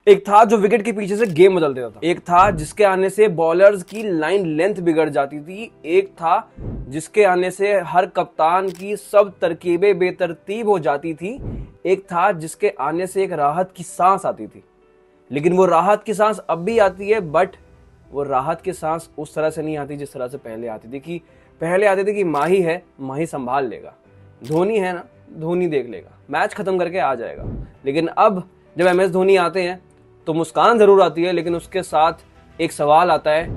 एक था जो विकेट के पीछे से गेम बदल देता था, एक था जिसके आने से बॉलर्स की लाइन लेंथ बिगड़ जाती थी, एक था जिसके आने से हर कप्तान की सब तरकीबें बेतरतीब हो जाती थी, एक था जिसके आने से एक राहत की सांस आती थी। लेकिन वो राहत की सांस अब भी आती है, बट वो राहत की सांस उस तरह से नहीं आती जिस तरह से पहले आती थी। कि पहले आती थी कि माही है, माही संभाल लेगा, धोनी है ना, धोनी देख लेगा, मैच खत्म करके आ जाएगा। लेकिन अब जब MS धोनी आते हैं तो मुस्कान जरूर आती है, लेकिन उसके साथ एक सवाल आता है,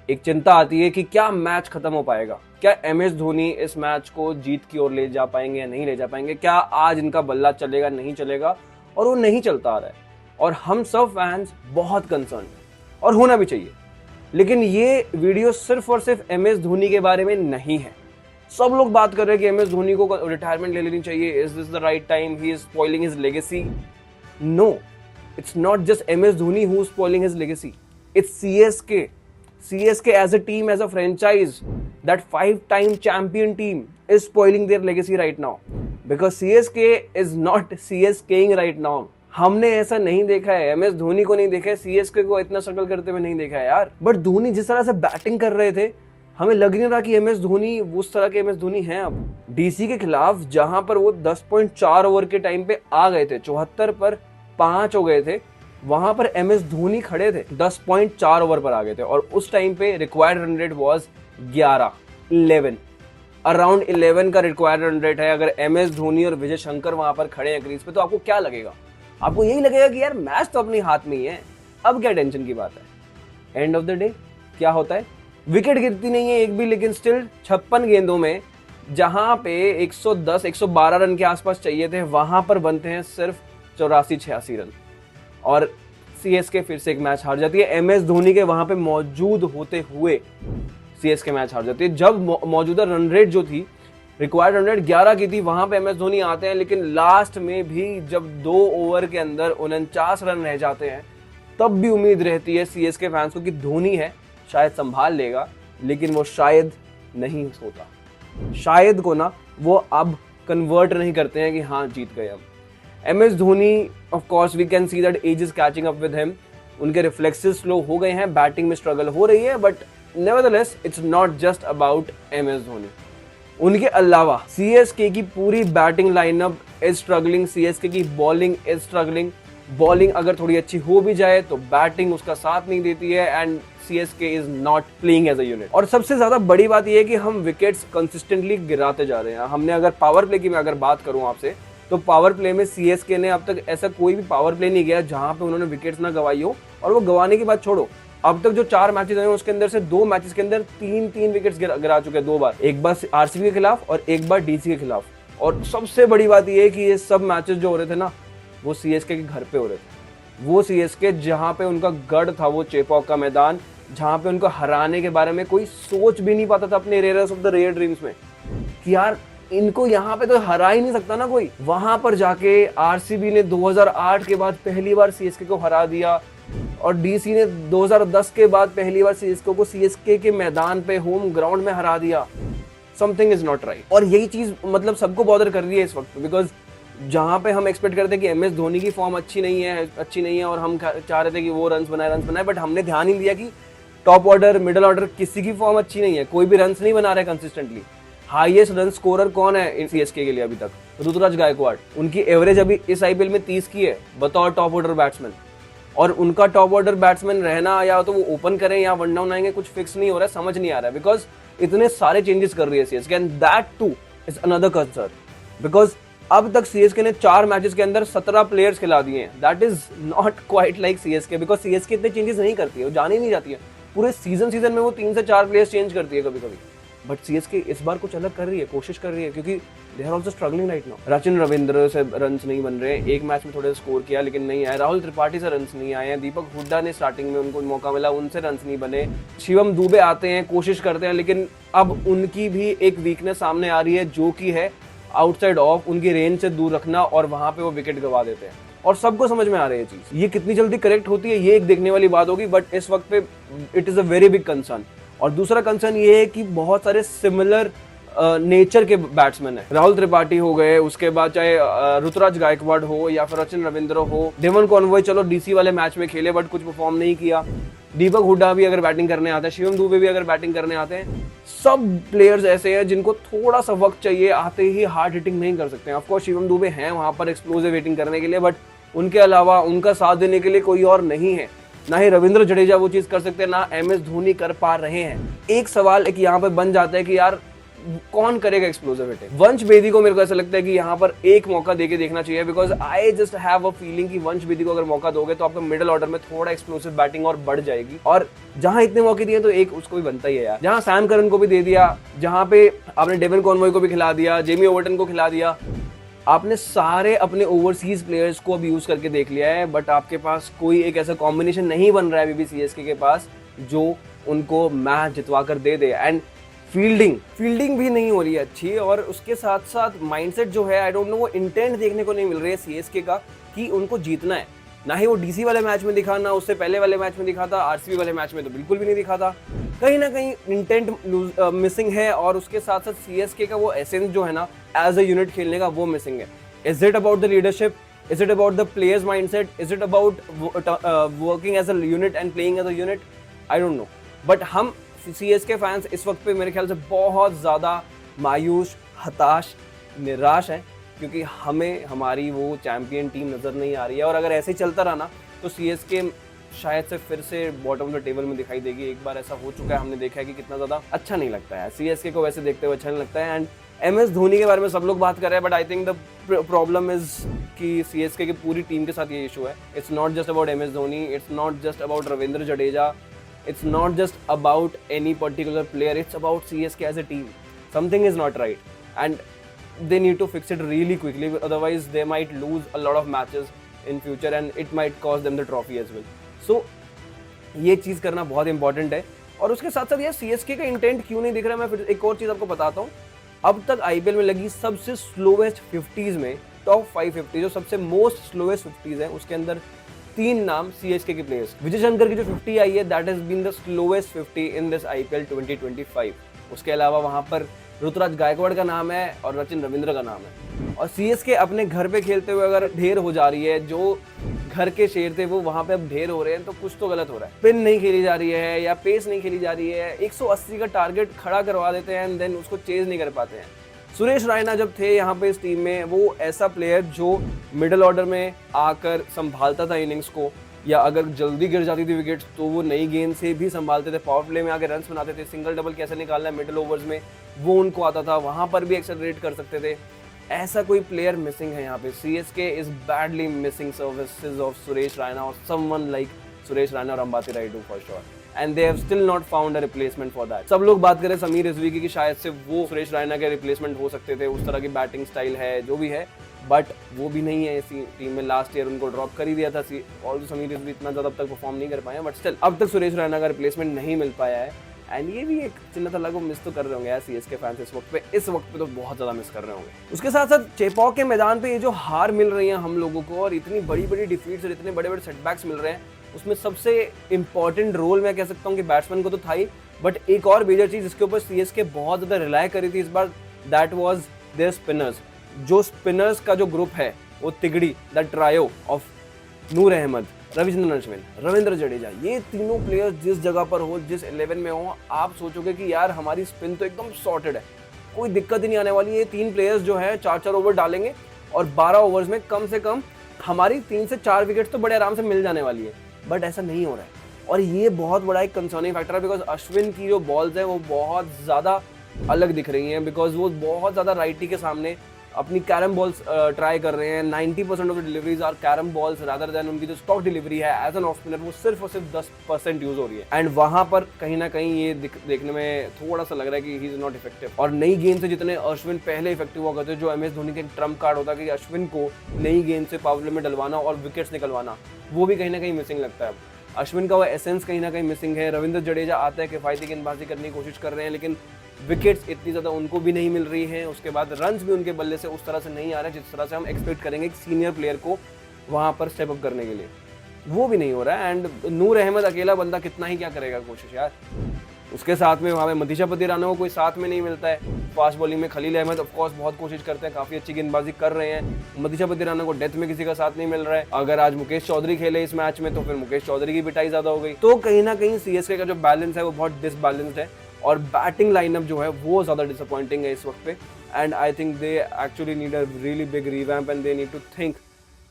एक चिंता आती है कि क्या मैच खत्म हो पाएगा, क्या MS धोनी इस मैच को जीत की ओर ले जा पाएंगे या नहीं ले जा पाएंगे, क्या आज इनका बल्ला चलेगा नहीं चलेगा। और वो नहीं चलता आ रहा है और हम सब फैंस बहुत कंसर्न हैं और होना भी चाहिए। लेकिन ये वीडियो सिर्फ और सिर्फ MS धोनी के बारे में नहीं है। सब लोग बात कर रहे हैं कि MS धोनी को रिटायरमेंट ले लेनी चाहिए, is this the right time, he is spoiling his legacy. No, it's not just MS Dhoni who's spoiling his legacy. It's CSK. CSK as a team, as a franchise, that 5-time champion team is spoiling their legacy right now. Because CSK is not CSKing right now. हमने ऐसा नहीं देखा है, MS Dhoni को नहीं देखा है, CSK को इतना स्ट्रगल करते हुए नहीं देखा है यार। बट धोनी जिस तरह से बैटिंग कर रहे थे, हमें लग नहीं रहा कि MS धोनी उस तरह के MS धोनी हैं। अब DC के खिलाफ जहां पर वो 10.4 ओवर के टाइम पे आ गए थे, 74 पर 5 हो गए थे, वहां पर MS धोनी खड़े थे, 10.4 ओवर पर आ गए थे और उस टाइम पे required run rate was 11 around 11 का रिक्वायर्ड रन रेट है। अगर MS धोनी और विजय शंकर वहां पर खड़े हैं क्रीज पे, तो आपको क्या लगेगा? आपको यही लगेगा कि यार मैच तो अपने हाथ में ही है, अब क्या टेंशन की बात है। एंड ऑफ द डे क्या होता है, विकेट गिरती नहीं है एक भी, लेकिन स्टिल 56 गेंदों में जहां पे 110-112 रन के आसपास चाहिए थे, वहां पर बनते हैं सिर्फ 84-86 रन और CSK फिर से एक मैच हार जाती है। MS धोनी के वहां पे मौजूद होते हुए CSK मैच हार जाती है। जब मौजूदा रन रेट जो थी, रिक्वायर्ड रन रेट 11 की थी, वहां पे MS धोनी आते हैं, लेकिन लास्ट में भी जब 2 ओवर के अंदर 49 रन रह जाते हैं, तब भी उम्मीद रहती है CSK फैंस को कि धोनी है, शायद संभाल लेगा। लेकिन वो शायद नहीं होता, शायद को ना वो अब कन्वर्ट नहीं करते हैं कि हाँ जीत गए। अब MS Dhoni, of course we can see that age is catching up with him, उनके रिफ्लेक्सेस स्लो हो गए हैं, बैटिंग में स्ट्रगल हो रही है, but nevertheless it's not just about MS Dhoni. उनके अलावा CSK की पूरी batting lineup is struggling, CSK की बॉलिंग इज स्ट्रगलिंग। बॉलिंग अगर थोड़ी अच्छी हो भी जाए तो बैटिंग उसका साथ नहीं देती है and CSK is not playing as a unit. और सबसे ज्यादा बड़ी बात यह है कि हम विकेट्स कंसिस्टेंटली गिराते जा रहे हैं। हमने अगर पावर प्ले की मैं अगर बात करूं आपसे, तो पावर प्ले में CSK ने अब तक ऐसा कोई भी पावर प्ले नहीं किया जहां पे उन्होंने विकेट्स ना गवाई हो। और वो गवाने की बात छोड़ो, अब तक जो 4 मैचेस हुए उसके अंदर से 2 मैचेस के अंदर 3 विकेट्स गिरा चुके हैं, 2 बार, एक बार RCB के खिलाफ और एक बार DC के खिलाफ। और सबसे बड़ी बात यह है कि ये सब मैचेस जो हो रहे थे ना, वो CSK के घर पे हो रहे थे। वो CSK जहां पे उनका गढ़ था, वो चेपॉक का मैदान, जहां पे उनको हराने के बारे में कोई सोच भी नहीं पाता था अपने rarest of the rare dreams में कि यार इनको यहाँ पे तो हरा ही नहीं सकता ना कोई। वहां पर जाके RCB ने 2008 के बाद पहली बार CSK को हरा दिया और DC ने 2010 के बाद पहली बार CSK को CSK के मैदान पे होम ग्राउंड में हरा दिया। Something is not right. और यही चीज मतलब सबको बॉदर कर रही है इस वक्त, बिकॉज जहां पे हम एक्सपेक्ट करते हैं कि MS धोनी की फॉर्म अच्छी नहीं है और हम चाह रहे थे कि वो रन्स बनाए, बट हमने ध्यान ही दिया कि टॉप ऑर्डर, मिडिल ऑर्डर किसी की फॉर्म अच्छी नहीं है, कोई भी रन्स नहीं बना रहे कंसिस्टेंटली। हाईएस्ट रन स्कोरर कौन है CSK के लिए अभी तक? ऋतुराज गायकवाड़। उनकी एवरेज अभी इस IPL में 30 की है बतौर टॉप ऑर्डर बैट्समैन। और उनका टॉप ऑर्डर बैट्समैन रहना, या तो वो ओपन करें या वन डाउन आएंगे, कुछ फिक्स नहीं हो रहा है, समझ नहीं आ रहा है, बिकॉज इतने सारे चेंजेस कर रही है CSK and that two is another concern. Because अब तक CSK ने 4 मैचेस के अंदर 17 प्लेयर्स खिला दिए हैं। That is not quite like CSK, because CSK इतने चेंजेस नहीं करती है, वो जाने ही नहीं जाती है। पूरे सीजन में वो 3 से 4 प्लेयर्स चेंज करती है कभी कभी। बट CSK इस बार कुछ अलग कर रही है, कोशिश कर रही है, क्योंकि they are also struggling right now. Rachin Ravindra से रन्स नहीं बन रहे, एक मैच में थोड़े स्कोर किया लेकिन नहीं आया। राहुल त्रिपाठी से रन्स नहीं आए हैं। दीपक हुड्डा ने स्टार्टिंग में उनको मौका मिला, उनसे रन्स नहीं बने। शिवम दुबे आते हैं, कोशिश करते हैं, लेकिन अब उनकी भी एक वीकनेस सामने आ रही है, जो कि है आउटसाइड ऑफ, उनकी रेंज से दूर रखना, और वहां पे वो विकेट गवा देते हैं। और सबको समझ में आ रही है चीज, ये कितनी जल्दी करेक्ट होती है ये एक देखने वाली बात होगी, बट इस वक्त पे it is a very big concern. और दूसरा कंसर्न ये है कि बहुत सारे सिमिलर नेचर के बैट्समैन है। राहुल त्रिपाठी हो गए, उसके बाद चाहे ऋतुराज गायकवाड़ हो या फिर सचिन रविंद्र हो, डेवन कॉनवॉय चलो डीसी वाले मैच में खेले बट कुछ परफॉर्म नहीं किया, दीपक हुड्डा भी अगर बैटिंग करने आते हैं, शिवम दुबे भी अगर बैटिंग करने आते हैं, सब प्लेयर्स ऐसे हैं जिनको थोड़ा सा वक्त चाहिए, आते ही हार्ड हिटिंग नहीं कर सकते हैं। ऑफ कोर्स शिवम दुबे हैं वहां पर एक्सप्लोसिव हिटिंग करने के लिए, बट उनके अलावा उनका साथ देने के लिए कोई और नहीं है। ना ही रविंद्र जडेजा वो चीज कर सकते हैं, ना एमएस धोनी कर पा रहे हैं। एक सवाल एक यहाँ पर बन जाता है कि यार कौन करेगा एक्सप्लोसिव हिटिंग। वंश बेदी को मेरे को ऐसा लगता है कि यहाँ पर एक मौका देके देखना चाहिए, because I just have a feeling कि वंश बेदी को अगर मौका दोगे तो आपका मिडिल ऑर्डर में थोड़ा एक्सप्लोसिव बैटिंग और बढ़ जाएगी। और जहां इतने मौके दिए तो एक उसको भी बनता ही है यार। जहां सैम करन को भी दे दिया, जहां पे आपने डेवन कॉनवॉय को भी खिला दिया, जेमी ओवर्टन को खिला दिया, आपने सारे अपने ओवरसीज प्लेयर्स को अब यूज करके देख लिया है, बट आपके पास कोई एक ऐसा कॉम्बिनेशन नहीं बन रहा है अभी भी सीएसके के पास जो उनको मैच जितवा कर दे दे। एंड फील्डिंग भी नहीं हो रही है अच्छी, और उसके साथ साथ माइंडसेट जो है, आई डोंट नो, वो इंटेंट देखने को नहीं मिल रही है सीएसके का कि उनको जीतना है। ना ही वो डीसी वाले मैच में दिखा, ना उससे पहले वाले मैच में दिखा था, आरसीबी वाले मैच में तो बिल्कुल भी नहीं दिखा था। कहीं ना कहीं इंटेंट मिसिंग है, और उसके साथ साथ सीएसके का वो एसेंस जो है ना एज अ यूनिट खेलने का, वो मिसिंग है। Is it about the leadership? Is it about the players mindset? Is it about working as a unit and playing as a unit? I don't know, but हम CSK fans इस वक्त पे मेरे ख्याल से बहुत ज़्यादा मायूस, हताश, निराश हैं, क्योंकि हमें हमारी वो चैंपियन टीम नज़र नहीं आ रही है। और अगर ऐसे ही चलता रहा ना तो सीएसके शायद से फिर से बॉटम ऑफ द टेबल में दिखाई देगी। एक बार ऐसा हो चुका है, हमने देखा है कि कितना ज़्यादा अच्छा नहीं लगता है सीएसके को वैसे देखते हुए, अच्छा नहीं लगता है। एंड एमएस धोनी के बारे में सब लोग बात कर रहे हैं, but I think the problem is कि सीएसके की पूरी टीम के साथ ये इशू है। It's not just about MS Dhoni, it's not just about Ravindra Jadeja, it's not just about any particular player, it's about CSK as a team. Something is not right and they need to fix it really quickly, otherwise they might lose a lot of matches in future and it might cost them the trophy as well. So ये चीज़ करना बहुत important है। और उसके साथ साथ यार CSK का इंटेंट क्यों नहीं दिख रहा है, मैं फिर एक और चीज़ आपको बताता हूँ। अब तक आईपीएल में लगी सबसे स्लोवेस्ट 50s में, टॉप 550 जो सबसे मोस्ट स्लोवेस्ट 50s है, उसके अंदर 3 नाम सीएसके के प्लेयर्स। विजय शंकर की जो 50 आई है, that has been the slowest 50 in this IPL 2025। उसके अलावा वहां पर ऋतुराज गायकवाड़ का नाम है और सचिन रविंद्र का नाम है। और सीएसके अपने घर पे खेलते हुए अगर ढेर हो जा रही है, जो घर के शेर थे वो वहां पे अब ढेर हो रहे हैं, तो कुछ तो गलत हो रहा है। पिन नहीं खेली जा रही है या पेस नहीं खेली जा रही है, 180 का टारगेट खड़ा करवा देते हैं एंड देन उसको चेज नहीं कर पाते हैं। सुरेश रायना जब थे यहाँ पे इस टीम में, वो ऐसा प्लेयर जो मिडिल ऑर्डर में आकर संभालता था इनिंग्स को, या अगर जल्दी गिर जाती थी विकेट्स तो वो नई गेंद से भी संभालते थे, पावर प्ले में आके रन्स बनाते थे, सिंगल डबल कैसे निकालना है मिडिल ओवर्स में वो उनको आता था, वहां पर भी एक्सेलरेट कर सकते थे। ऐसा कोई प्लेयर मिसिंग है यहाँ पे। CSK is badly missing services of Suresh Raina और समवन लाइक सुरेश रायना और Ambati Rayudu for sure, and they have still not found a replacement for that. सब लोग बात करें समीर रिजवी की कि शायद से वो सुरेश रायना के रिप्लेसमेंट हो सकते थे, उस तरह की बैटिंग स्टाइल है जो भी है, बट वो भी नहीं है इसी टीम में। लास्ट ईयर उनको ड्रॉप कर ही दिया था, और समीर रिजवी इतना ज़्यादा अब तक परफॉर्म नहीं कर पाए, बट स्टिल अब तक सुरेश रायना का रिप्लेसमेंट नहीं मिल पाया है। एंड ये भी एक चिन्ह था, लगो मिस तो कर रहे होंगे यार सीएसके फैंस इस वक्त पे तो बहुत ज़्यादा मिस कर रहे होंगे। उसके साथ साथ चेपॉक के मैदान पे ये जो हार मिल रही है हम लोगों को, और इतनी बड़ी बड़ी डिफीट्स और इतने बड़े बड़े सेटबैक्स मिल रहे हैं, उसमें सबसे इंपॉर्टेंट रोल मैं कह सकता हूँ कि बैट्समैन को तो था ही, बट एक और मेजर चीज़ जिसके ऊपर सीएसके बहुत ज़्यादा रिलाय करी थी इस बार, दैट वाज देयर स्पिनर्स। जो स्पिनर्स का जो ग्रुप है, वो तिगड़ी, द ट्रायो ऑफ नूर अहमद, रविचंद्रन अश्विन, रविंद्र जडेजा, ये तीनों प्लेयर्स जिस जगह पर हो, जिस 11 में हो, आप सोचोगे कि यार हमारी स्पिन तो एकदम सॉर्टेड है, कोई दिक्कत ही नहीं आने वाली। ये 3 प्लेयर्स जो है 4-4 ओवर डालेंगे और 12 ओवर्स में कम से कम हमारी 3 से 4 विकेट तो बड़े आराम से मिल जाने वाली है, बट ऐसा नहीं हो रहा है। और ये बहुत बड़ा एक कंसर्निंग फैक्टर है, बिकॉज अश्विन की जो बॉल्स है वो बहुत ज़्यादा अलग दिख रही हैं, बिकॉज वो बहुत ज़्यादा राइटी के सामने अपनी कैरम बॉल्स ट्राई कर रहे हैं। 90% of the deliveries are carrom balls rather than उनकी जो स्टॉक डिलीवरी है एज एन ऑफ स्पिनर, वो सिर्फ और सिर्फ 10% यूज हो रही है। एंड वहां पर कहीं ना कहीं ये देखने में थोड़ा सा लग रहा है कि ही इज नॉट इफेक्टिव। और नई गेंद से जितने अश्विन पहले इफेक्टिव हुआ करते, जो एमएस धोनी का एक ट्रम्प कार्ड होता कि अश्विन को नई गेंद से पावर प्ले में डलवाना और विकेट्स निकलवाना, वो भी कहीं ना कहीं मिसिंग लगता है। अश्विन का वो एसेंस कहीं ना कहीं मिसिंग है। रविंद्र जडेजा आता है, किफायती गेंदबाजी करने की कोशिश कर रहे हैं, लेकिन विकेट्स इतनी ज़्यादा उनको भी नहीं मिल रही हैं। उसके बाद रन्स भी उनके बल्ले से उस तरह से नहीं आ रहे जिस तरह से हम एक्सपेक्ट करेंगे एक सीनियर प्लेयर को वहाँ पर स्टेप अप करने के लिए, वो भी नहीं हो रहा है। एंड नूर अहमद अकेला बंदा कितना ही क्या करेगा कोशिश यार। उसके साथ में वहाँ पे मनीषा पतिराना को कोई साथ में नहीं मिलता है। फास्ट बॉलिंग में खलील अहमद ऑफ कोर्स बहुत कोशिश करते हैं, काफी अच्छी गेंदबाजी कर रहे हैं। मनीषा पतिराना को डेथ में किसी का साथ नहीं मिल रहा है। अगर आज मुकेश चौधरी खेले इस मैच में तो फिर मुकेश चौधरी की पिटाई ज्यादा हो गई। तो कहीं ना कहीं सीएसके का जो बैलेंस है वो बहुत डिसबैलेंस्ड है और बैटिंग लाइनअप जो है वो ज्यादा डिसअपॉइंटिंग है इस वक्त पे। And I think they actually need a really big revamp and they need to think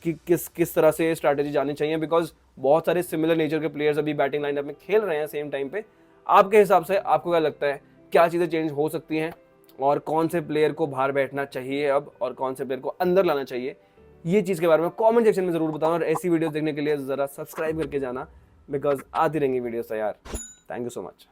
कि किस तरह से स्ट्रैटेजी जानी चाहिए, बिकॉज बहुत सारे सिमिलर नेचर के प्लेयर्स अभी बैटिंग लाइनअप में खेल रहे हैं सेम टाइम पे। आपके हिसाब से आपको क्या लगता है, क्या चीज़ें चेंज हो सकती हैं और कौन से प्लेयर को बाहर बैठना चाहिए अब और कौन से प्लेयर को अंदर लाना चाहिए? ये चीज़ के बारे में कमेंट सेक्शन में ज़रूर बताओ और ऐसी वीडियोस देखने के लिए ज़रा सब्सक्राइब करके जाना, बिकॉज आती रहेंगी वीडियोस यार। Thank you so much.